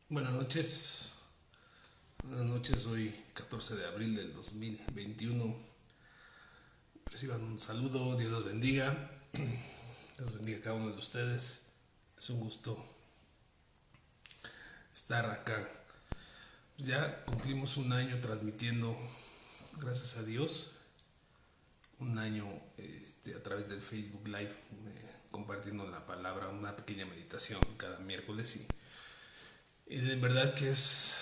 Buenas noches, hoy 14 de abril del 2021. Reciban un saludo, Dios los bendiga, Dios bendiga a cada uno de ustedes. Es un gusto estar acá. Ya cumplimos un año transmitiendo, gracias a Dios, un año a través del Facebook Live, compartiendo la palabra, una pequeña meditación cada miércoles y de verdad que es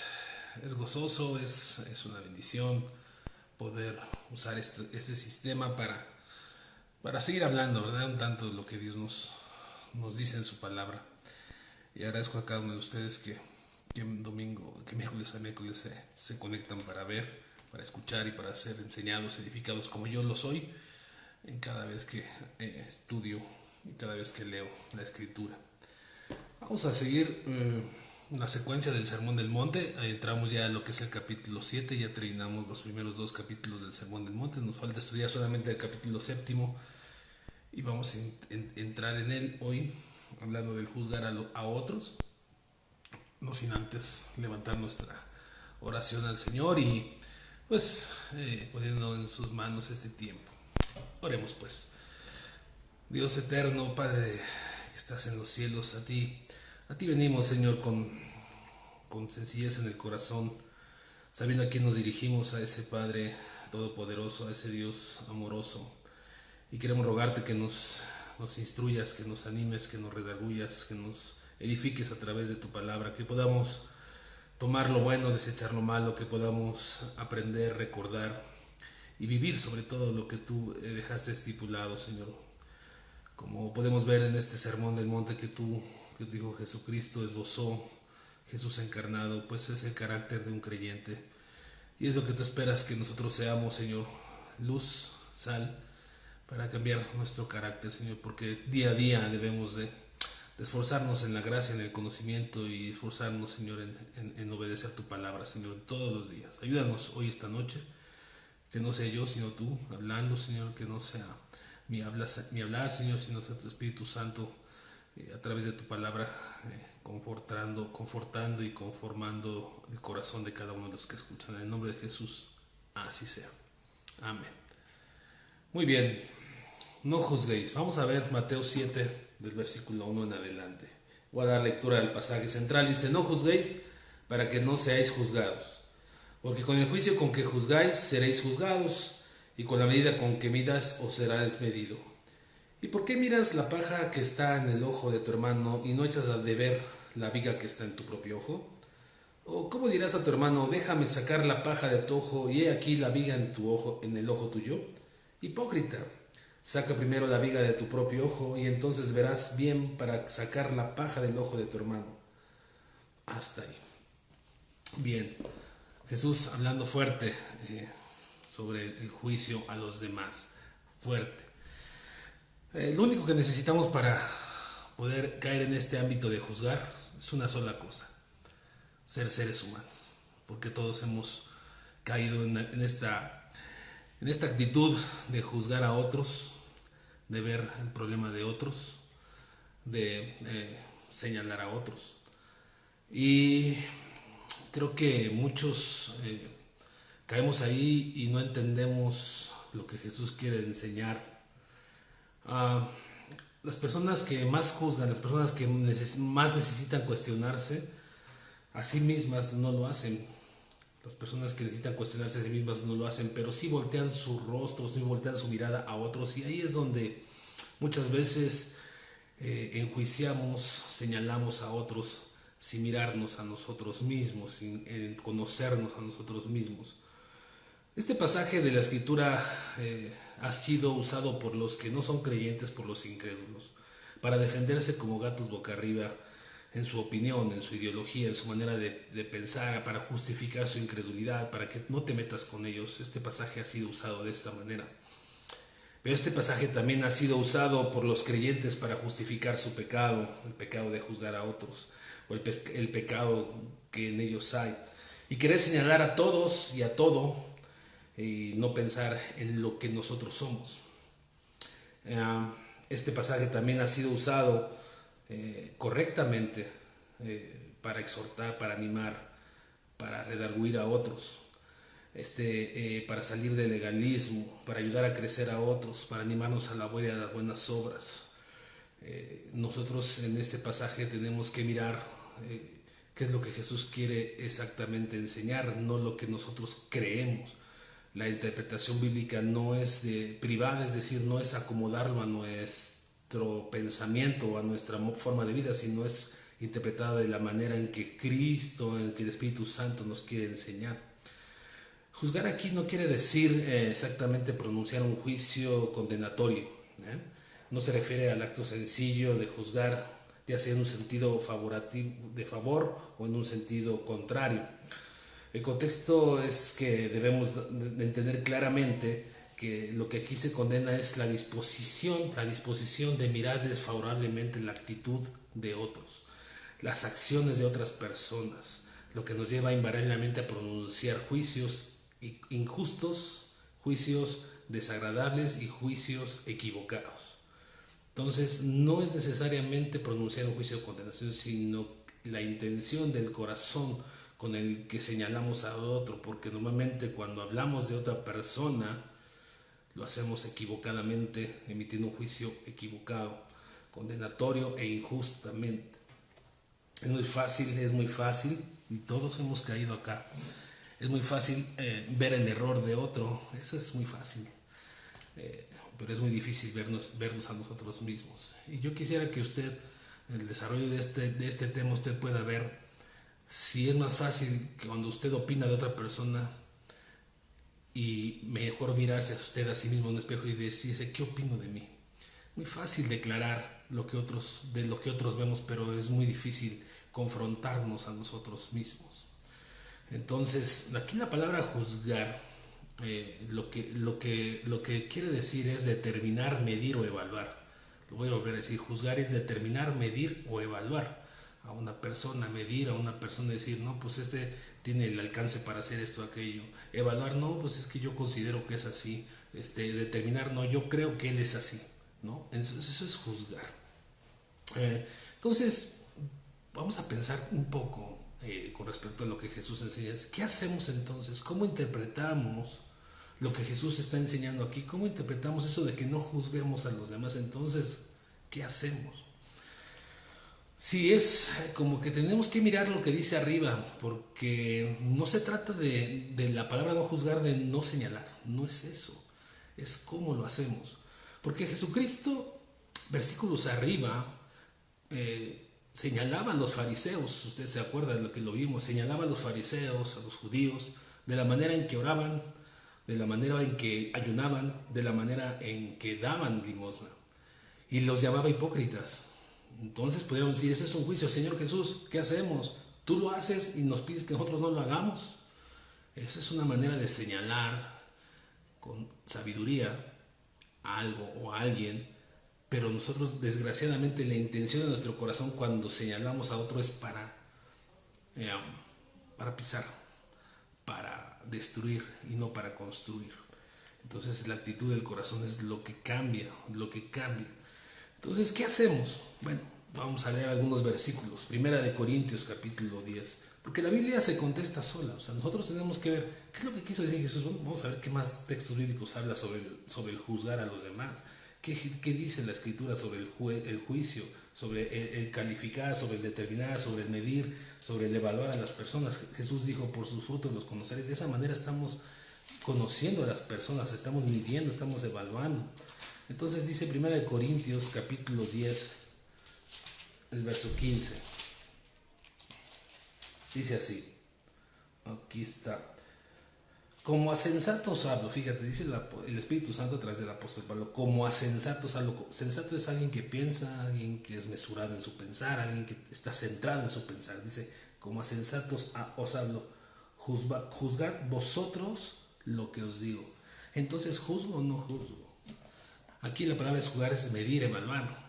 gozoso, es una bendición poder usar este sistema para seguir hablando, ¿verdad? Un tanto de lo que Dios nos dice en su palabra. Y agradezco a cada uno de ustedes que domingo, que miércoles a miércoles se conectan para ver, para escuchar y para ser enseñados, edificados como yo lo soy en cada vez que estudio y cada vez que leo la escritura. Vamos a seguir la secuencia del Sermón del Monte. Ahí entramos ya a lo que es el capítulo 7, ya terminamos los primeros dos capítulos del Sermón del Monte. Nos falta estudiar solamente el capítulo séptimo y vamos a entrar en él hoy, hablando del juzgar a otros, no sin antes levantar nuestra oración al Señor y pues poniendo en sus manos este tiempo. Oremos pues. Dios eterno, Padre que estás en los cielos, a ti venimos, Señor, con sencillez en el corazón, sabiendo a quién nos dirigimos, a ese Padre todopoderoso, a ese Dios amoroso. Y queremos rogarte que nos instruyas, que nos animes, que nos redargullas, que nos edifiques a través de tu palabra, que podamos tomar lo bueno, desechar lo malo, que podamos aprender, recordar y vivir sobre todo lo que tú dejaste estipulado, Señor. Como podemos ver en este sermón del monte que dijo Jesucristo, esbozó Jesús encarnado, pues es el carácter de un creyente. Y es lo que tú esperas que nosotros seamos, Señor, luz, sal, para cambiar nuestro carácter, Señor, porque día a día debemos de esforzarnos en la gracia, en el conocimiento y esforzarnos, Señor, en obedecer tu palabra, Señor, todos los días. Ayúdanos hoy, esta noche, que no sea yo, sino tú, hablando, Señor, que no sea mi hablar, Señor, sino sea tu Espíritu Santo a través de tu palabra, confortando y conformando el corazón de cada uno de los que escuchan. En el nombre de Jesús, así sea. Amén. Muy bien, no juzguéis. Vamos a ver Mateo 7, del versículo 1 en adelante. Voy a dar lectura del pasaje central. Dice, no juzguéis para que no seáis juzgados. Porque con el juicio con que juzgáis seréis juzgados, y con la medida con que midas os será desmedido. ¿Y por qué miras la paja que está en el ojo de tu hermano y no echas de ver la viga que está en tu propio ojo? ¿O cómo dirás a tu hermano, déjame sacar la paja de tu ojo y he aquí la viga en tu ojo, en el ojo tuyo? Hipócrita, saca primero la viga de tu propio ojo y entonces verás bien para sacar la paja del ojo de tu hermano. Hasta ahí. Bien, Jesús hablando fuerte sobre el juicio a los demás. Fuerte. Lo único que necesitamos para poder caer en este ámbito de juzgar es una sola cosa: ser seres humanos. Porque todos hemos caído en esta actitud de juzgar a otros, de ver el problema de otros, de señalar a otros. Y creo que muchos caemos ahí y no entendemos lo que Jesús quiere enseñar. Las personas que más juzgan, las personas que más necesitan cuestionarse, a sí mismas no lo hacen. Las personas que necesitan cuestionarse a sí mismas no lo hacen, pero sí voltean su rostro, sí voltean su mirada a otros, y ahí es donde muchas veces enjuiciamos, señalamos a otros sin mirarnos a nosotros mismos, sin conocernos a nosotros mismos. Este pasaje de la escritura ha sido usado por los que no son creyentes, por los incrédulos, para defenderse como gatos boca arriba en su opinión, en su ideología, en su manera de pensar, para justificar su incredulidad, para que no te metas con ellos. Este pasaje ha sido usado de esta manera. Pero este pasaje también ha sido usado por los creyentes para justificar su pecado, el pecado de juzgar a otros, o el pecado que en ellos hay. Y querer señalar a todos y a todo, y no pensar en lo que nosotros somos. Este pasaje también ha sido usado correctamente para exhortar, para animar, para redarguir a otros, para salir del legalismo, para ayudar a crecer a otros, para animarnos a la buena y a las buenas obras. Nosotros en este pasaje tenemos que mirar qué es lo que Jesús quiere exactamente enseñar, no lo que nosotros creemos. La interpretación bíblica no es privada, es decir, no es acomodarlo a nuestro pensamiento o a nuestra forma de vida, sino es interpretada de la manera en que Cristo, en que el Espíritu Santo nos quiere enseñar. Juzgar aquí no quiere decir exactamente pronunciar un juicio condenatorio. No se refiere al acto sencillo de juzgar, ya sea en un sentido favorativo, de favor, o en un sentido contrario. El contexto es que debemos de entender claramente que lo que aquí se condena es la disposición de mirar desfavorablemente la actitud de otros, las acciones de otras personas, lo que nos lleva invariablemente a pronunciar juicios injustos, juicios desagradables y juicios equivocados. Entonces, no es necesariamente pronunciar un juicio de condenación, sino la intención del corazón con el que señalamos a otro, porque normalmente cuando hablamos de otra persona, lo hacemos equivocadamente, emitiendo un juicio equivocado, condenatorio e injustamente. Es muy fácil, y todos hemos caído acá. Es muy fácil ver el error de otro, eso es muy fácil, pero es muy difícil vernos a nosotros mismos. Y yo quisiera que usted, en el desarrollo de este tema, usted pueda ver si es más fácil que cuando usted opina de otra persona y mejor mirarse a usted a sí mismo en un espejo y decirse, ¿qué opino de mí? Muy fácil declarar de lo que otros vemos, pero es muy difícil confrontarnos a nosotros mismos. Entonces, aquí la palabra juzgar, lo que quiere decir es determinar, medir o evaluar. Lo voy a volver a decir, juzgar es determinar, medir o evaluar a una persona, medir a una persona, decir, no, pues tiene el alcance para hacer esto o aquello. Evaluar, no, pues es que yo considero que es así. Determinar, no, yo creo que él es así, ¿no? Eso es juzgar. Entonces, vamos a pensar un poco con respecto a lo que Jesús enseña. ¿Qué hacemos entonces? ¿Cómo interpretamos lo que Jesús está enseñando aquí? ¿Cómo interpretamos eso de que no juzguemos a los demás? Entonces, ¿qué hacemos? Sí, es como que tenemos que mirar lo que dice arriba, porque no se trata de la palabra no juzgar, de no señalar, no es eso, es cómo lo hacemos. Porque Jesucristo, versículos arriba, señalaba a los fariseos, usted se acuerda de lo que lo vimos, señalaba a los fariseos, a los judíos, de la manera en que oraban, de la manera en que ayunaban, de la manera en que daban limosna, y los llamaba hipócritas. Entonces podríamos decir, ese es un juicio, Señor Jesús, ¿qué hacemos? Tú lo haces y nos pides que nosotros no lo hagamos. Esa es una manera de señalar con sabiduría a algo o a alguien, pero nosotros desgraciadamente la intención de nuestro corazón cuando señalamos a otro es para pisar, para destruir y no para construir. Entonces la actitud del corazón es lo que cambia. Entonces, ¿qué hacemos? Bueno, vamos a leer algunos versículos. Primera de Corintios, capítulo 10. Porque la Biblia se contesta sola. O sea, nosotros tenemos que ver qué es lo que quiso decir Jesús. Vamos a ver qué más textos bíblicos habla sobre el juzgar a los demás. ¿Qué dice la Escritura sobre el juicio? Sobre el calificar, sobre el determinar, sobre el medir, sobre el evaluar a las personas. Jesús dijo, por sus frutos los conoceréis. De esa manera estamos conociendo a las personas, estamos midiendo, estamos evaluando. Entonces dice 1 Corintios capítulo 10, el verso 15. Dice así, aquí está. Como a sensatos hablo, fíjate, dice el Espíritu Santo a través del apóstol Pablo, como a sensatos hablo. Sensato es alguien que piensa, alguien que es mesurado en su pensar, alguien que está centrado en su pensar. Dice, como a sensatos os hablo, juzgad vosotros lo que os digo. Entonces, ¿juzgo o no juzgo? Aquí la palabra es juzgar, es medir, evaluar.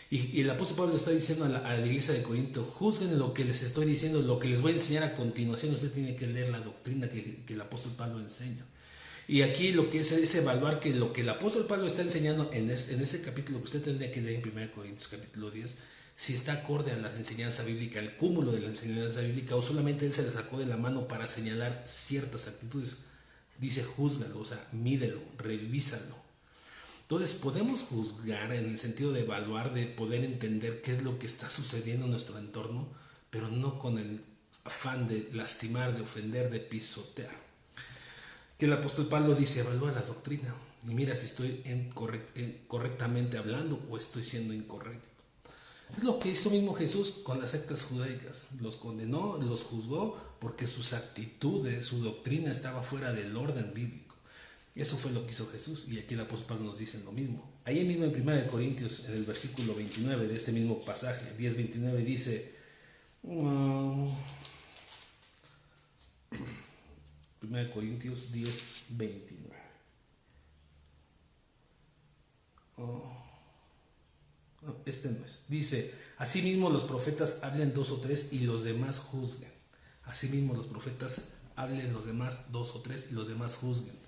Y el apóstol Pablo está diciendo a la iglesia de Corinto, juzguen lo que les estoy diciendo, lo que les voy a enseñar a continuación. Usted tiene que leer la doctrina que el apóstol Pablo enseña. Y aquí lo que es evaluar que lo que el apóstol Pablo está enseñando en ese capítulo que usted tendría que leer en 1 Corintios capítulo 10, si está acorde a la enseñanza bíblica, el cúmulo de la enseñanza bíblica, o solamente él se le sacó de la mano para señalar ciertas actitudes. Dice, júzgalo, o sea, mídelo, revísalo. Entonces podemos juzgar en el sentido de evaluar, de poder entender qué es lo que está sucediendo en nuestro entorno, pero no con el afán de lastimar, de ofender, de pisotear. Que el apóstol Pablo dice, evalúa la doctrina y mira si estoy correctamente hablando o estoy siendo incorrecto. Es lo que hizo mismo Jesús con las sectas judaicas. Los condenó, los juzgó porque sus actitudes, su doctrina estaba fuera del orden bíblico. Eso fue lo que hizo Jesús, y aquí el apóstol Pablo nos dice lo mismo. Ahí mismo en 1 Corintios, en el versículo 29 de este mismo pasaje, 10:29, dice, 1 Corintios 10:29. Este no es. Dice, asimismo los profetas hablen 2 o 3 y los demás juzguen. Asimismo los profetas hablen los demás 2 o 3 y los demás juzguen.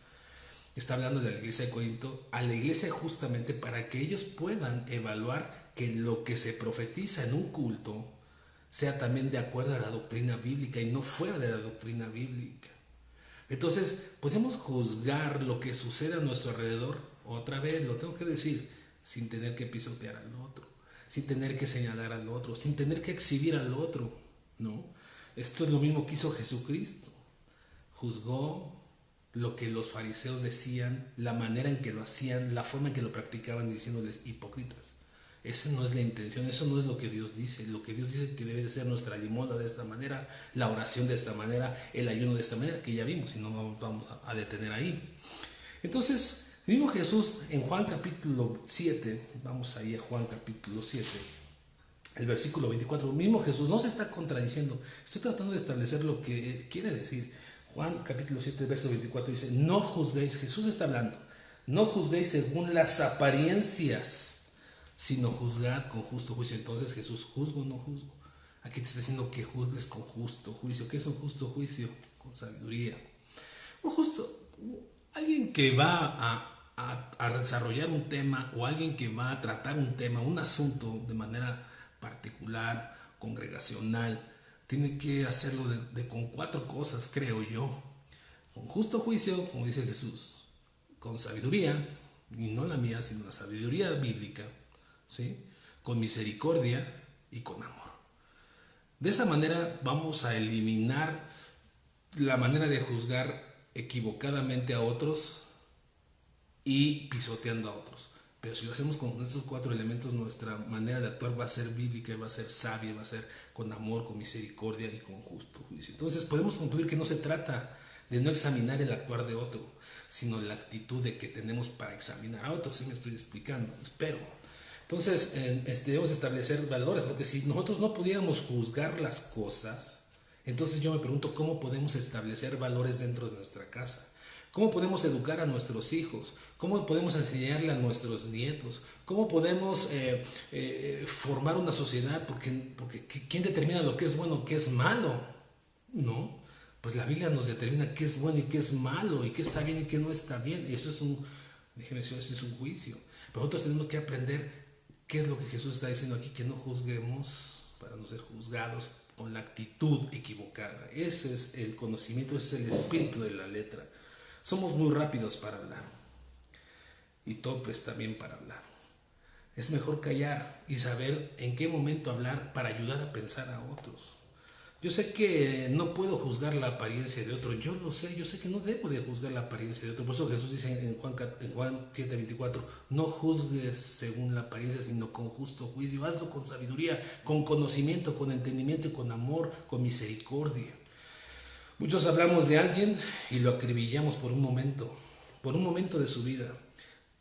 Está hablando de la iglesia de Corinto, a la iglesia justamente para que ellos puedan evaluar que lo que se profetiza en un culto sea también de acuerdo a la doctrina bíblica y no fuera de la doctrina bíblica. Entonces, podemos juzgar lo que sucede a nuestro alrededor, otra vez, lo tengo que decir, sin tener que pisotear al otro, sin tener que señalar al otro, sin tener que exhibir al otro, ¿no? Esto es lo mismo que hizo Jesucristo. Juzgó lo que los fariseos decían, la manera en que lo hacían, la forma en que lo practicaban, diciéndoles hipócritas. Esa no es la intención, eso no es lo que Dios dice. Lo que Dios dice es que debe de ser nuestra limosna de esta manera, la oración de esta manera, el ayuno de esta manera, que ya vimos y no vamos a detener ahí. Entonces, mismo Jesús en Juan capítulo 7, vamos ahí a Juan capítulo 7, el versículo 24, mismo Jesús no se está contradiciendo, estoy tratando de establecer lo que quiere decir. Juan capítulo 7, verso 24 dice, no juzguéis, Jesús está hablando, no juzguéis según las apariencias, sino juzgad con justo juicio. Entonces Jesús, ¿juzgo o no juzgo? Aquí te está diciendo que juzgues con justo juicio. ¿Qué es un justo juicio? Con sabiduría. Alguien que va a desarrollar un tema, o alguien que va a tratar un tema, un asunto de manera particular, congregacional, tiene que hacerlo con 4 cosas, creo yo. Con justo juicio, como dice Jesús, con sabiduría, y no la mía, sino la sabiduría bíblica, ¿sí? Con misericordia y con amor. De esa manera vamos a eliminar la manera de juzgar equivocadamente a otros y pisoteando a otros. Pero si lo hacemos con estos 4 elementos, nuestra manera de actuar va a ser bíblica, va a ser sabia, va a ser con amor, con misericordia y con justo juicio. Entonces podemos concluir que no se trata de no examinar el actuar de otro, sino la actitud de que tenemos para examinar a otros. ¿Sí me estoy explicando? Espero. Entonces debemos establecer valores, porque si nosotros no pudiéramos juzgar las cosas, entonces yo me pregunto cómo podemos establecer valores dentro de nuestra casa. ¿Cómo podemos educar a nuestros hijos? ¿Cómo podemos enseñarle a nuestros nietos? ¿Cómo podemos formar una sociedad? Porque ¿quién determina lo que es bueno, qué es malo? ¿No? Pues la Biblia nos determina qué es bueno y qué es malo, y qué está bien y qué no está bien. Y eso es déjeme decir, eso es un juicio. Pero nosotros tenemos que aprender qué es lo que Jesús está diciendo aquí, que no juzguemos para no ser juzgados con la actitud equivocada. Ese es el conocimiento, ese es el espíritu de la letra. Somos muy rápidos para hablar y torpes también para hablar. Es mejor callar y saber en qué momento hablar para ayudar a pensar a otros. Yo sé que no puedo juzgar la apariencia de otro, yo sé que no debo de juzgar la apariencia de otro. Por eso Jesús dice en Juan 7:24, no juzgues según la apariencia, sino con justo juicio. Hazlo con sabiduría, con conocimiento, con entendimiento y con amor, con misericordia. Muchos hablamos de alguien y lo acribillamos por un momento de su vida,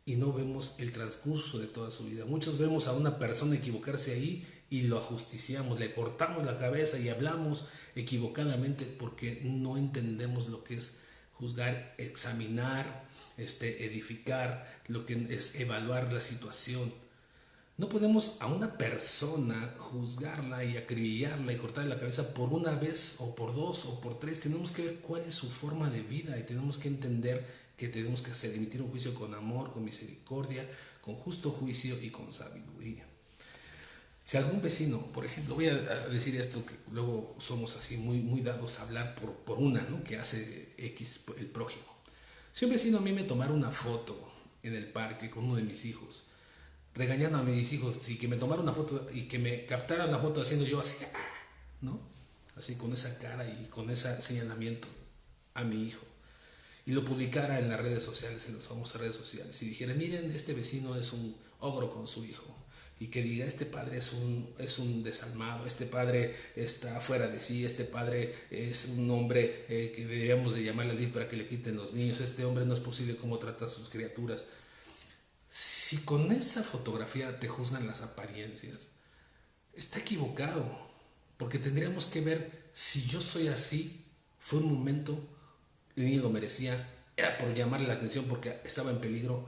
y no vemos el transcurso de toda su vida. Muchos vemos a una persona equivocarse ahí y lo ajusticiamos, le cortamos la cabeza y hablamos equivocadamente porque no entendemos lo que es juzgar, examinar, edificar, lo que es evaluar la situación. No podemos a una persona juzgarla y acribillarla y cortarle la cabeza por una vez o por 2 o por 3. Tenemos que ver cuál es su forma de vida y tenemos que entender que tenemos que emitir un juicio con amor, con misericordia, con justo juicio y con sabiduría. Si algún vecino, por ejemplo, voy a decir esto, que luego somos así muy dados a hablar por una, ¿no? Que hace X el prójimo. Si un vecino a mí me tomara una foto en el parque con uno de mis hijos, regañando a mis hijos, y que me tomara una foto y que me captara la foto haciendo yo así, ¿no? Así con esa cara y con ese señalamiento a mi hijo, y lo publicara en las redes sociales, en las famosas redes sociales, y dijera, miren, este vecino es un ogro con su hijo, y que diga, este padre es un desalmado, este padre está fuera de sí, este padre es un hombre que deberíamos de llamarle a Dios para que le quiten los niños, este hombre no es posible cómo trata a sus criaturas. Si con esa fotografía te juzgan las apariencias, está equivocado, porque tendríamos que ver si yo soy así, fue un momento, el niño lo merecía, era por llamarle la atención porque estaba en peligro.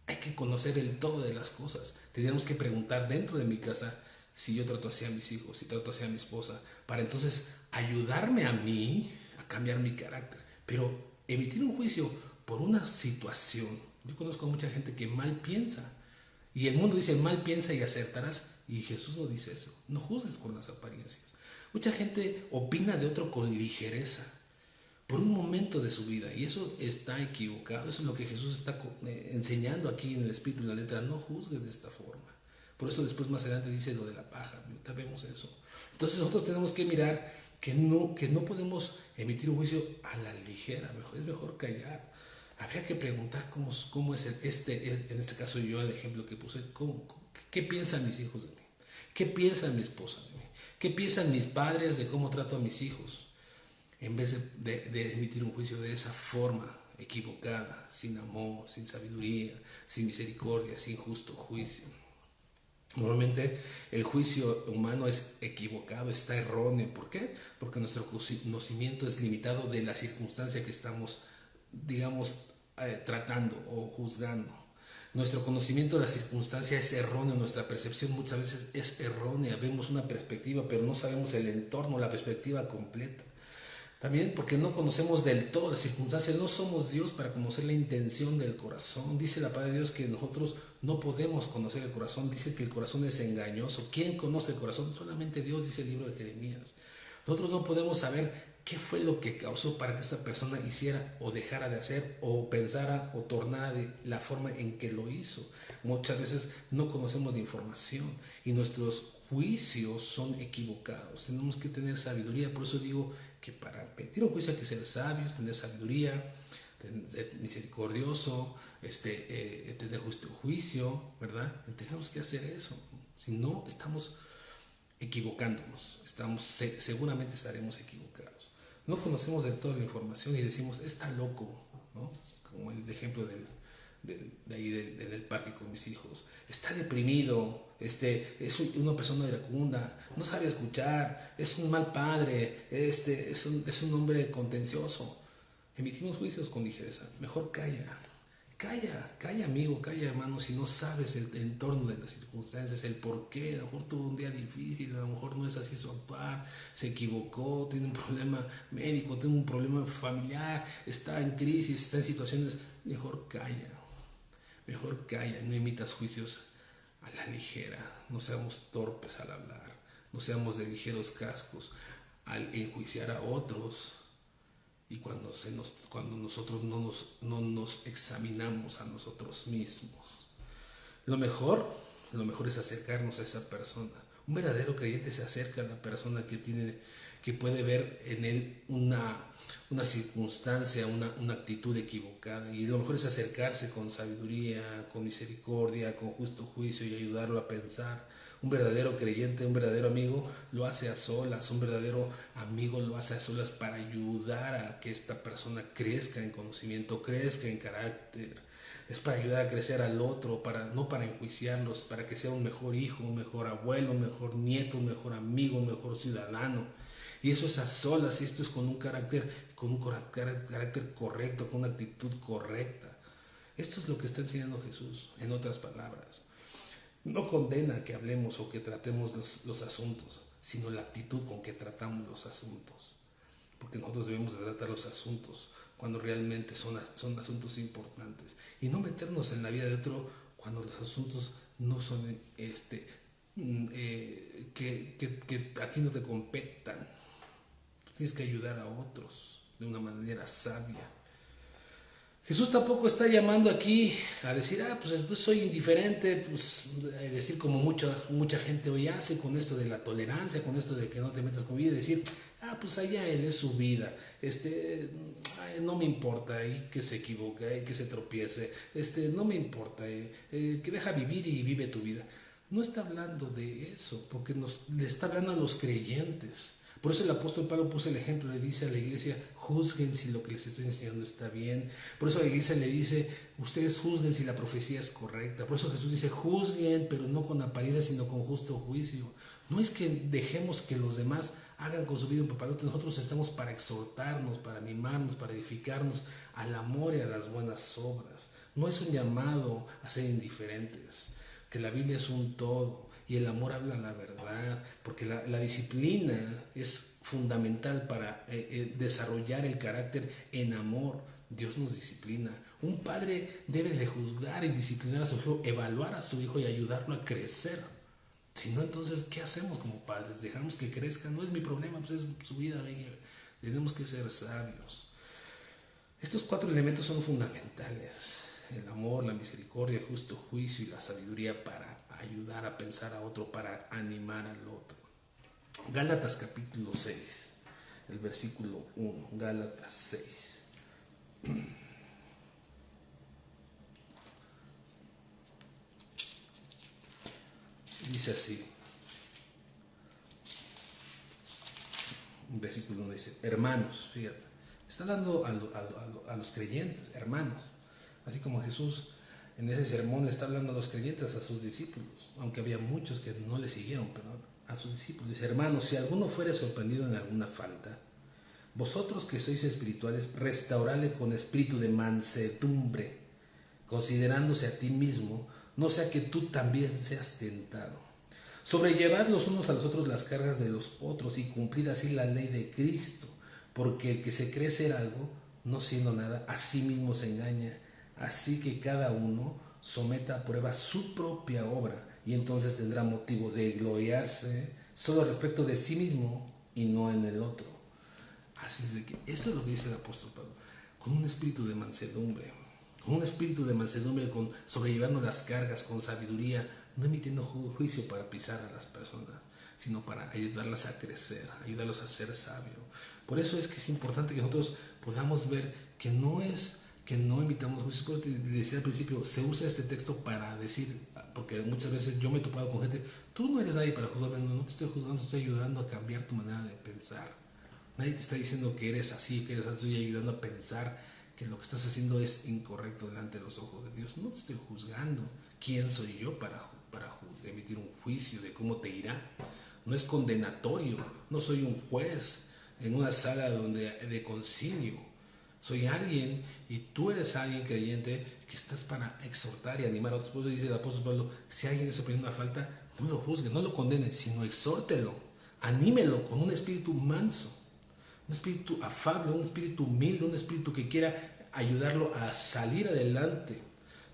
Hay que conocer el todo de las cosas. Tendríamos que preguntar dentro de mi casa si yo trato así a mis hijos, si trato así a mi esposa, para entonces ayudarme a mí a cambiar mi carácter. Pero emitir un juicio por una situación, yo conozco a mucha gente que mal piensa, y el mundo dice mal piensa y acertarás, y Jesús no dice eso. No juzgues con las apariencias. Mucha gente opina de otro con ligereza por un momento de su vida, y eso está equivocado. Eso es lo que Jesús está enseñando aquí en el espíritu y la letra. No juzgues de esta forma. Por eso después más adelante dice lo de la paja. Ahorita vemos eso. Entonces nosotros tenemos que mirar que no podemos emitir un juicio a la ligera. Es mejor callar. Habría que preguntar cómo es en este caso yo, el ejemplo que puse, qué piensan mis hijos de mí, qué piensa mi esposa de mí, qué piensan mis padres de cómo trato a mis hijos, en vez de emitir un juicio de esa forma equivocada, sin amor, sin sabiduría, sin misericordia, sin justo juicio. Normalmente el juicio humano es equivocado, está erróneo. ¿Por qué? Porque nuestro conocimiento es limitado de la circunstancia que estamos, digamos, tratando o juzgando. Nuestro conocimiento de la circunstancia es erróneo, nuestra percepción muchas veces es errónea. Vemos una perspectiva, pero no sabemos el entorno, la perspectiva completa. También porque no conocemos del todo las circunstancias, no somos Dios para conocer la intención del corazón. Dice la palabra de Dios que nosotros no podemos conocer el corazón, dice que el corazón es engañoso. ¿Quién conoce el corazón? Solamente Dios, dice el libro de Jeremías. Nosotros no podemos saber qué fue lo que causó para que esta persona hiciera o dejara de hacer o pensara o tornara de la forma en que lo hizo. Muchas veces no conocemos de información y nuestros juicios son equivocados. Tenemos que tener sabiduría, por eso digo que para emitir un juicio hay que ser sabios, tener sabiduría, tener misericordioso, tener justo juicio, ¿verdad? Tenemos que hacer eso. Si no, estamos equivocándonos, seguramente estaremos equivocados. No conocemos del todo la información y decimos, está loco, ¿no? Como el ejemplo de ahí del parque con mis hijos. Está deprimido, es una persona iracunda, no sabe escuchar, es un mal padre, es un hombre contencioso. Emitimos juicios con ligereza. Mejor calla. Calla amigo, calla hermano, si no sabes el entorno de las circunstancias, el por qué. A lo mejor tuvo un día difícil, a lo mejor no es así su actuar, se equivocó, tiene un problema médico, tiene un problema familiar, está en crisis, está en situaciones. Mejor calla, no emitas juicios a la ligera, no seamos torpes al hablar, no seamos de ligeros cascos al enjuiciar a otros. Y cuando nosotros no nos examinamos a nosotros mismos, lo mejor es acercarnos a esa persona. Un verdadero creyente se acerca a la persona que puede ver en él una circunstancia, una actitud equivocada, y lo mejor es acercarse con sabiduría, con misericordia, con justo juicio, y ayudarlo a pensar. Un verdadero creyente, un verdadero amigo lo hace a solas, un verdadero amigo lo hace a solas para ayudar a que esta persona crezca en conocimiento, crezca en carácter. Es para ayudar a crecer al otro, no para enjuiciarlos, para que sea un mejor hijo, un mejor abuelo, un mejor nieto, un mejor amigo, un mejor ciudadano. Y eso es a solas, y esto es con un carácter correcto, con una actitud correcta. Esto es lo que está enseñando Jesús, en otras palabras. No condena que hablemos o que tratemos los asuntos, sino la actitud con que tratamos los asuntos. Porque nosotros debemos de tratar los asuntos cuando realmente son asuntos importantes. Y no meternos en la vida de otro cuando los asuntos no son que a ti no te competan. Tú tienes que ayudar a otros de una manera sabia. Jesús tampoco está llamando aquí a decir, pues entonces soy indiferente, pues decir como mucha gente hoy hace con esto de la tolerancia, con esto de que no te metas con vida, y decir, pues allá él es su vida, no me importa, y que se equivoque, que se tropiece, no me importa, que deja vivir y vive tu vida. No está hablando de eso, porque le está hablando a los creyentes. Por eso el apóstol Pablo puso el ejemplo, le dice a la iglesia, juzguen si lo que les estoy enseñando está bien. Por eso a la iglesia le dice, ustedes juzguen si la profecía es correcta. Por eso Jesús dice, juzguen, pero no con apariencia, sino con justo juicio. No es que dejemos que los demás hagan con su vida un papalote. Nosotros estamos para exhortarnos, para animarnos, para edificarnos al amor y a las buenas obras. No es un llamado a ser indiferentes, que la Biblia es un todo. Y el amor habla la verdad, porque la disciplina es fundamental para desarrollar el carácter en amor. Dios nos disciplina. Un padre debe de juzgar y disciplinar a su hijo, evaluar a su hijo y ayudarlo a crecer. Si no, entonces, ¿qué hacemos como padres? ¿Dejamos que crezca? No es mi problema, pues es su vida. Tenemos que ser sabios. Estos 4 elementos son fundamentales: el amor, la misericordia, el justo juicio y la sabiduría para ayudar a pensar a otro, para animar al otro. Gálatas capítulo 6, el versículo 1, Gálatas 6. Dice así, un versículo 1 dice, hermanos, fíjate, está hablando a los creyentes, hermanos, así como Jesús en ese sermón le está hablando a los creyentes, a sus discípulos, aunque había muchos que no le siguieron, pero a sus discípulos. Dice, hermanos, si alguno fuere sorprendido en alguna falta, vosotros que sois espirituales, restauradle con espíritu de mansedumbre, considerándose a ti mismo, no sea que tú también seas tentado. Sobrellevad los unos a los otros las cargas de los otros y cumplid así la ley de Cristo, porque el que se cree ser algo, no siendo nada, a sí mismo se engaña. Así que cada uno someta a prueba su propia obra y entonces tendrá motivo de gloriarse solo respecto de sí mismo y no en el otro. Así es de que eso es lo que dice el apóstol Pablo, con un espíritu de mansedumbre, sobrellevando las cargas con sabiduría, no emitiendo juicio para pisar a las personas, sino para ayudarlas a crecer, ayudarlos a ser sabios. Por eso es que es importante que nosotros podamos ver que no emitamos juicio. Pero te decía al principio, se usa este texto para decir, porque muchas veces yo me he topado con gente, tú no eres nadie para juzgarme, no te estoy juzgando, estoy ayudando a cambiar tu manera de pensar. Nadie te está diciendo que eres así, estoy ayudando a pensar que lo que estás haciendo es incorrecto delante de los ojos de Dios. No te estoy juzgando. ¿Quién soy yo para emitir un juicio de cómo te irá? No es condenatorio, no soy un juez en una sala de concilio. Soy alguien, y tú eres alguien creyente, que estás para exhortar y animar a otros. Por eso dice el apóstol Pablo, si alguien está poniendo una falta, no lo juzgue, no lo condene, sino exhórtelo, anímelo con un espíritu manso, un espíritu afable, un espíritu humilde, un espíritu que quiera ayudarlo a salir adelante,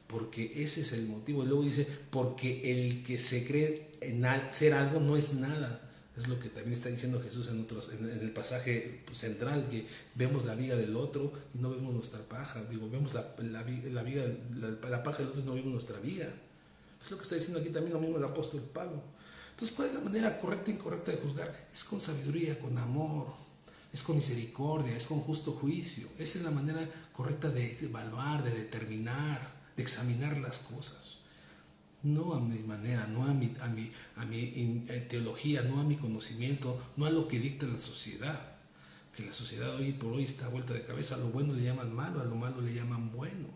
porque ese es el motivo. Y luego dice, porque el que se cree en ser algo no es nada. Es lo que también está diciendo Jesús en el pasaje central, que vemos la viga del otro y no vemos nuestra paja. Vemos la paja del otro y no vemos nuestra viga. Es lo que está diciendo aquí también lo mismo el apóstol Pablo. Entonces, ¿cuál es la manera correcta e incorrecta de juzgar? Es con sabiduría, con amor, es con misericordia, es con justo juicio. Esa es la manera correcta de evaluar, de determinar, de examinar las cosas. No a mi manera, no a mi teología, no a mi conocimiento, no a lo que dicta la sociedad. Que la sociedad hoy por hoy está vuelta de cabeza. A lo bueno le llaman malo, a lo malo le llaman bueno.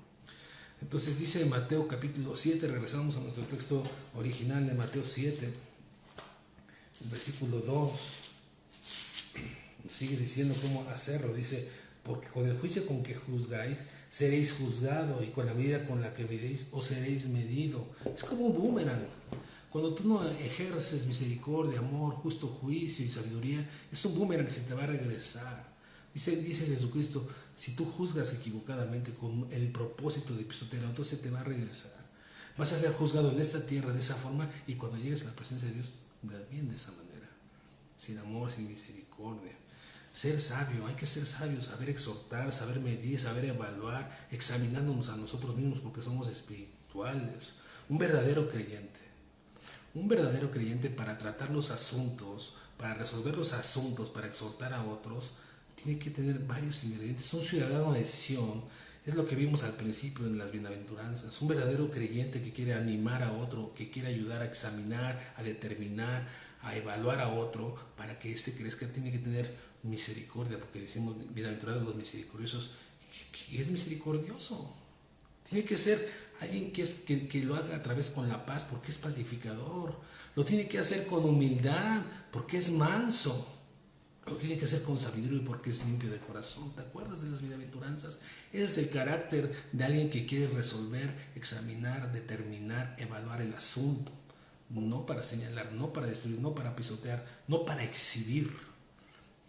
Entonces dice Mateo capítulo 7, regresamos a nuestro texto original de Mateo 7, versículo 2. Sigue diciendo cómo hacerlo. Dice, porque con el juicio con que juzgáis, seréis juzgado, y con la medida con la que midéis, os seréis medido. Es como un boomerang. Cuando tú no ejerces misericordia, amor, justo juicio y sabiduría, es un boomerang que se te va a regresar. Dice Jesucristo, si tú juzgas equivocadamente con el propósito de pisotear a otro, se te va a regresar. Vas a ser juzgado en esta tierra de esa forma, y cuando llegues a la presencia de Dios, bien de esa manera, sin amor, sin misericordia. Ser sabio, hay que ser sabio, saber exhortar, saber medir, saber evaluar, examinándonos a nosotros mismos porque somos espirituales. Un verdadero creyente para tratar los asuntos, para resolver los asuntos, para exhortar a otros, tiene que tener varios ingredientes. Un ciudadano de Sión es lo que vimos al principio en las bienaventuranzas. Un verdadero creyente que quiere animar a otro, que quiere ayudar a examinar, a determinar, a evaluar a otro para que éste crezca, tiene que tener misericordia, porque decimos bienaventurados los misericordiosos, que es misericordioso. Tiene que ser alguien que lo haga a través con la paz, porque es pacificador. Lo tiene que hacer con humildad, porque es manso. Lo tiene que hacer con sabiduría, porque es limpio de corazón. ¿Te acuerdas de las bienaventuranzas? Ese es el carácter de alguien que quiere resolver, examinar, determinar, evaluar el asunto. No para señalar, no para destruir, no para pisotear, no para exhibir.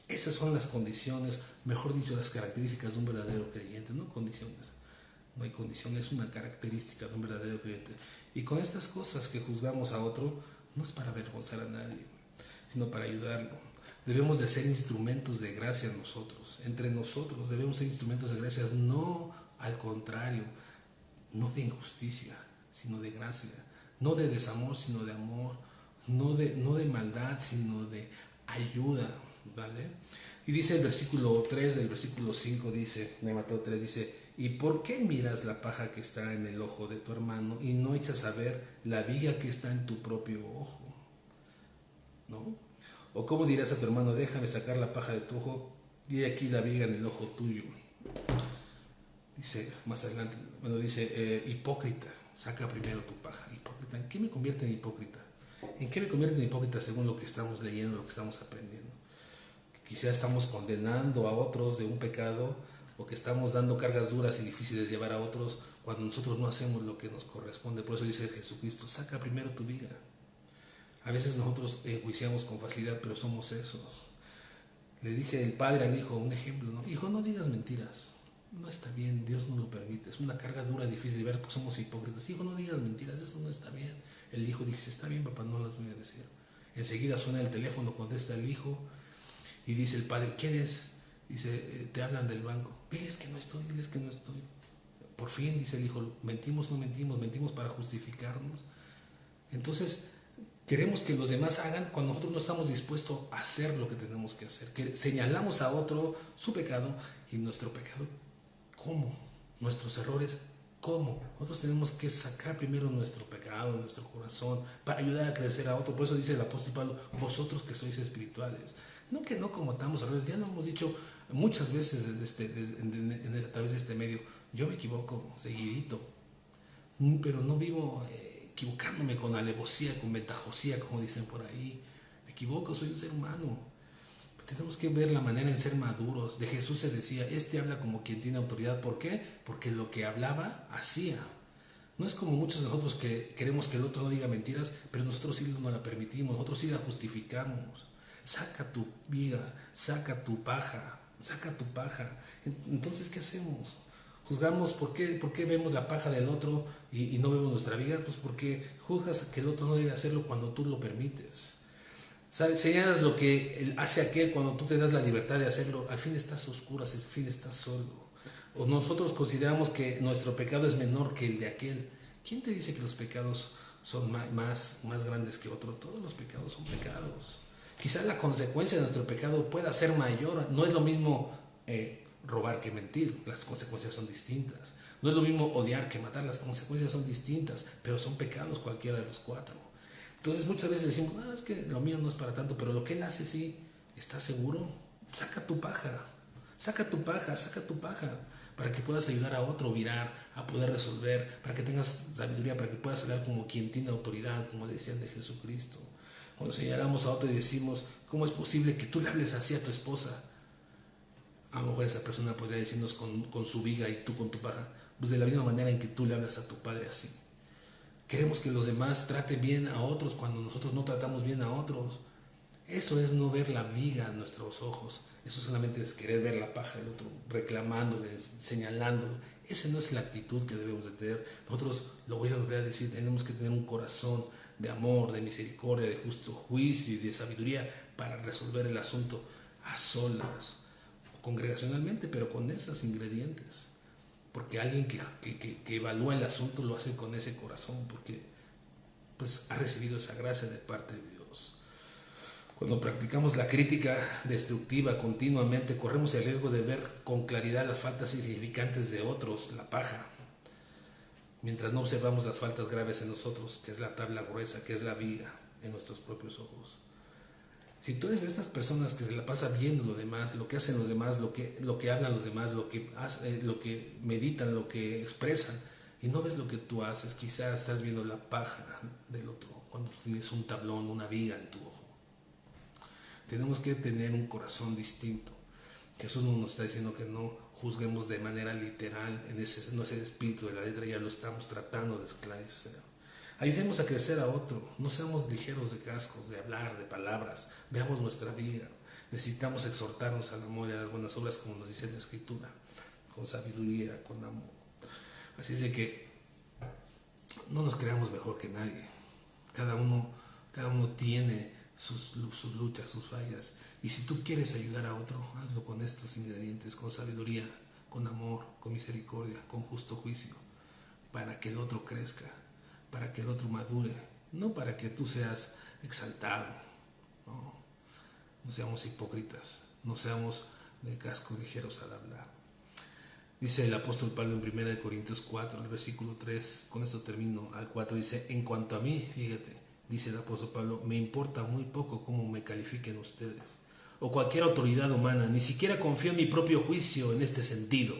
Esas son las condiciones, mejor dicho, las características de un verdadero creyente, no condiciones. No hay condiciones, es una característica de un verdadero creyente. Y con estas cosas que juzgamos a otro, no es para avergonzar a nadie, sino para ayudarlo. Debemos de ser instrumentos de gracia nosotros. Entre nosotros debemos ser instrumentos de gracia, no al contrario, no de injusticia, sino de gracia. No de desamor, sino de amor. No de maldad, sino de ayuda, ¿vale? Y dice el versículo 3 del versículo 5, dice, de Mateo 3, dice: ¿y por qué miras la paja que está en el ojo de tu hermano y no echas a ver la viga que está en tu propio ojo? ¿No? ¿O cómo dirás a tu hermano: déjame sacar la paja de tu ojo y he aquí la viga en el ojo tuyo? Dice más adelante, dice, hipócrita, saca primero tu paja. Hipócrita, ¿en qué me convierte en hipócrita? ¿En qué me convierte en hipócrita según lo que estamos leyendo, lo que estamos aprendiendo? Quizá estamos condenando a otros de un pecado, o que estamos dando cargas duras y difíciles de llevar a otros cuando nosotros no hacemos lo que nos corresponde. Por eso dice Jesucristo: saca primero tu viga. A veces nosotros juiciamos con facilidad, pero somos esos. Le dice el padre al hijo, un ejemplo, ¿no? Hijo, no digas mentiras. No está bien, Dios no lo permite. Es una carga dura, difícil de ver, porque somos hipócritas. Hijo, no digas mentiras, eso no está bien. El hijo dice: está bien, papá, no las voy a decir. Enseguida suena el teléfono, contesta el hijo y dice el padre: ¿quién es? Dice: te hablan del banco. Diles que no estoy, diles que no estoy. Por fin, dice el hijo, mentimos, no mentimos, mentimos para justificarnos. Entonces, queremos que los demás hagan cuando nosotros no estamos dispuestos a hacer lo que tenemos que hacer. Que señalamos a otro su pecado y nuestro pecado. ¿Cómo? Nuestros errores. ¿Cómo? Nosotros tenemos que sacar primero nuestro pecado de nuestro corazón para ayudar a crecer a otro. Por eso dice el apóstol Pablo: vosotros que sois espirituales. No que no cometamos errores, ya lo hemos dicho muchas veces a través de este medio. Yo me equivoco seguidito, pero no vivo equivocándome con alevosía, con ventajosía, como dicen por ahí. Me equivoco, soy un ser humano. Pues tenemos que ver la manera en ser maduros. De Jesús se decía: este habla como quien tiene autoridad. ¿Por qué? Porque lo que hablaba, hacía. No es como muchos de nosotros que queremos que el otro no diga mentiras, pero nosotros sí no la permitimos, nosotros sí la justificamos. Saca tu viga, saca tu paja, saca tu paja. Entonces, ¿qué hacemos? Juzgamos. ¿Por qué vemos la paja del otro y no vemos nuestra viga? Pues porque juzgas que el otro no debe hacerlo cuando tú lo permites. Señalas lo que hace aquel cuando tú te das la libertad de hacerlo. Al fin estás a oscuras, al fin estás solo. O nosotros consideramos que nuestro pecado es menor que el de aquel. ¿Quién te dice que los pecados son más grandes que otro? Todos los pecados son pecados. Quizás la consecuencia de nuestro pecado pueda ser mayor. No es lo mismo robar que mentir. Las consecuencias son distintas. No es lo mismo odiar que matar. Las consecuencias son distintas, pero son pecados cualquiera de los cuatro. Entonces muchas veces decimos: no, es que lo mío no es para tanto, pero lo que él hace sí. ¿Estás seguro? Saca tu paja. Saca tu paja, saca tu paja, para que puedas ayudar a otro, virar, a poder resolver, para que tengas sabiduría, para que puedas hablar como quien tiene autoridad, como decían de Jesucristo. Cuando señalamos a otro y decimos: ¿cómo es posible que tú le hables así a tu esposa? A lo mejor esa persona podría decirnos con su viga y tú con tu paja. Pues de la misma manera en que tú le hablas a tu padre así. Queremos que los demás traten bien a otros cuando nosotros no tratamos bien a otros. Eso es no ver la viga en nuestros ojos. Eso solamente es querer ver la paja del otro, reclamándole, señalándolo. Esa no es la actitud que debemos de tener. Nosotros, lo voy a volver a decir, tenemos que tener un corazón de amor, de misericordia, de justo juicio y de sabiduría para resolver el asunto a solas, congregacionalmente, pero con esos ingredientes. Porque alguien que evalúa el asunto lo hace con ese corazón, porque pues ha recibido esa gracia de parte de Dios. Cuando practicamos la crítica destructiva continuamente, corremos el riesgo de ver con claridad las faltas insignificantes de otros, la paja, mientras no observamos las faltas graves en nosotros, que es la tabla gruesa, que es la viga en nuestros propios ojos. Si tú eres de estas personas que se la pasa viendo lo demás, lo que hacen los demás, lo que hablan los demás, lo que meditan, lo que expresan, y no ves lo que tú haces, quizás estás viendo la paja del otro, cuando tienes un tablón, una viga en tu ojo. Tenemos que tener un corazón distinto. Jesús no nos está diciendo que no juzguemos de manera literal, no es el espíritu de la letra, ya lo estamos tratando de esclarecer. Ayudemos a crecer a otro, no seamos ligeros de cascos, de hablar, de palabras, veamos nuestra vida. Necesitamos exhortarnos al amor y a las buenas obras, como nos dice la Escritura, con sabiduría, con amor. Así es de que no nos creamos mejor que nadie. Cada uno tiene sus luchas, sus fallas. Y si tú quieres ayudar a otro, hazlo con estos ingredientes, con sabiduría, con amor, con misericordia, con justo juicio, para que el otro crezca, para que el otro madure, no para que tú seas exaltado. No seamos hipócritas, no seamos de cascos ligeros al hablar. Dice el apóstol Pablo en 1 Corintios 4, el versículo 3, con esto termino, al 4 dice: en cuanto a mí, fíjate, dice el apóstol Pablo, me importa muy poco cómo me califiquen ustedes, o cualquier autoridad humana, ni siquiera confío en mi propio juicio en este sentido.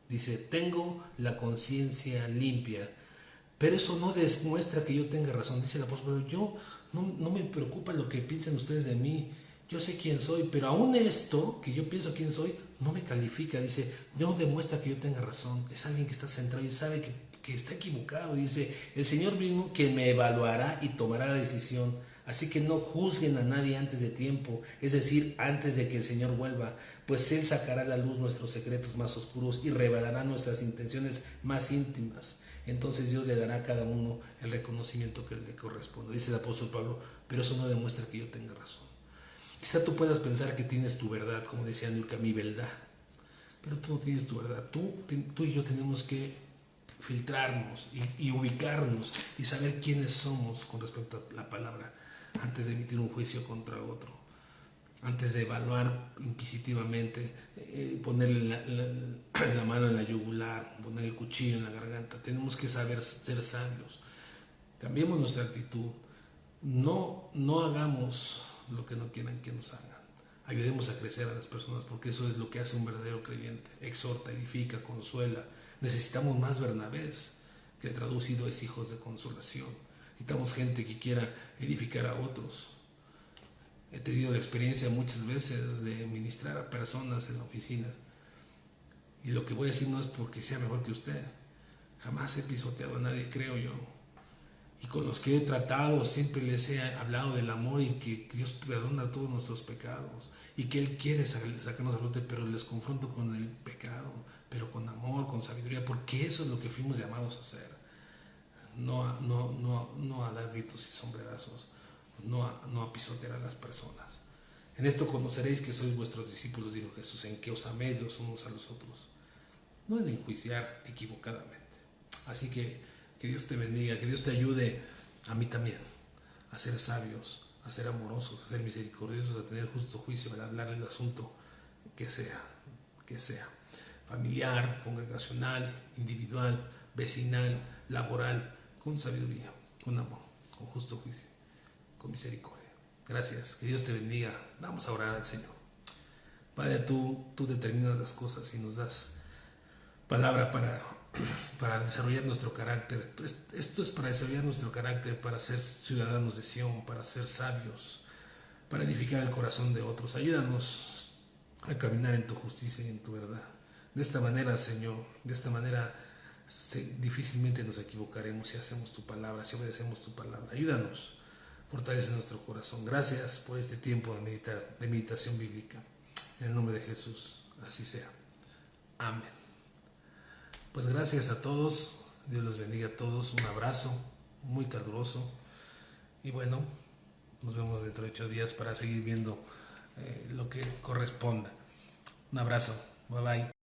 Dice, tengo la conciencia limpia, pero eso no demuestra que yo tenga razón. Dice el apóstol Pablo, yo no me preocupa lo que piensen ustedes de mí, yo sé quién soy, pero aún esto, que yo pienso quién soy, no me califica. Dice, no demuestra que yo tenga razón. Es alguien que está centrado y sabe que está equivocado. Dice, el Señor mismo que me evaluará y tomará la decisión. Así que no juzguen a nadie antes de tiempo, es decir, antes de que el Señor vuelva, pues Él sacará a la luz nuestros secretos más oscuros y revelará nuestras intenciones más íntimas. Entonces Dios le dará a cada uno el reconocimiento que le corresponde. Dice el apóstol Pablo, pero eso no demuestra que yo tenga razón. Quizá tú puedas pensar que tienes tu verdad, como decía Nurka, mi verdad, pero tú no tienes tu verdad. Tú y yo tenemos que filtrarnos y ubicarnos y saber quiénes somos con respecto a la palabra antes de emitir un juicio contra otro, antes de evaluar inquisitivamente, ponerle la mano en la yugular, poner el cuchillo en la garganta. Tenemos que saber ser sabios. Cambiemos nuestra actitud. No hagamos lo que no quieran que nos hagan. Ayudemos a crecer a las personas, porque eso es lo que hace un verdadero creyente. Exhorta, edifica, consuela. Necesitamos más Bernabés, que traducido es hijos de consolación. Necesitamos gente que quiera edificar a otros. He tenido la experiencia muchas veces de ministrar a personas en la oficina, y lo que voy a decir no es porque sea mejor que usted. Jamás he pisoteado a nadie, creo yo. Y con los que he tratado siempre les he hablado del amor y que Dios perdona todos nuestros pecados y que Él quiere sacarnos a flote, pero les confronto con el pecado, pero con amor, con sabiduría, porque eso es lo que fuimos llamados a hacer. No a dar gritos y sombrerazos, no a pisotear a las personas. En esto conoceréis que sois vuestros discípulos, dijo Jesús, en que os améis los unos a los otros, no en enjuiciar equivocadamente. Así que Dios te bendiga, que Dios te ayude, a mí también, a ser sabios, a ser amorosos, a ser misericordiosos, a tener justo juicio, a hablar del asunto que sea, familiar, congregacional, individual, vecinal, laboral, con sabiduría, con amor, con justo juicio, con misericordia. Gracias, que Dios te bendiga. Vamos a orar al Señor. Padre, tú determinas las cosas y nos das palabra para desarrollar nuestro carácter. Esto es para desarrollar nuestro carácter, para ser ciudadanos de Sión, para ser sabios, para edificar el corazón de otros. Ayúdanos a caminar en tu justicia y en tu verdad. De esta manera, Señor, de esta manera difícilmente nos equivocaremos si hacemos tu palabra, si obedecemos tu palabra. Ayúdanos, fortalece nuestro corazón. Gracias por este tiempo de meditación bíblica. En el nombre de Jesús, así sea. Amén. Pues gracias a todos, Dios los bendiga a todos, un abrazo muy caluroso y bueno, nos vemos dentro de 8 días para seguir viendo lo que corresponda. Un abrazo, bye bye.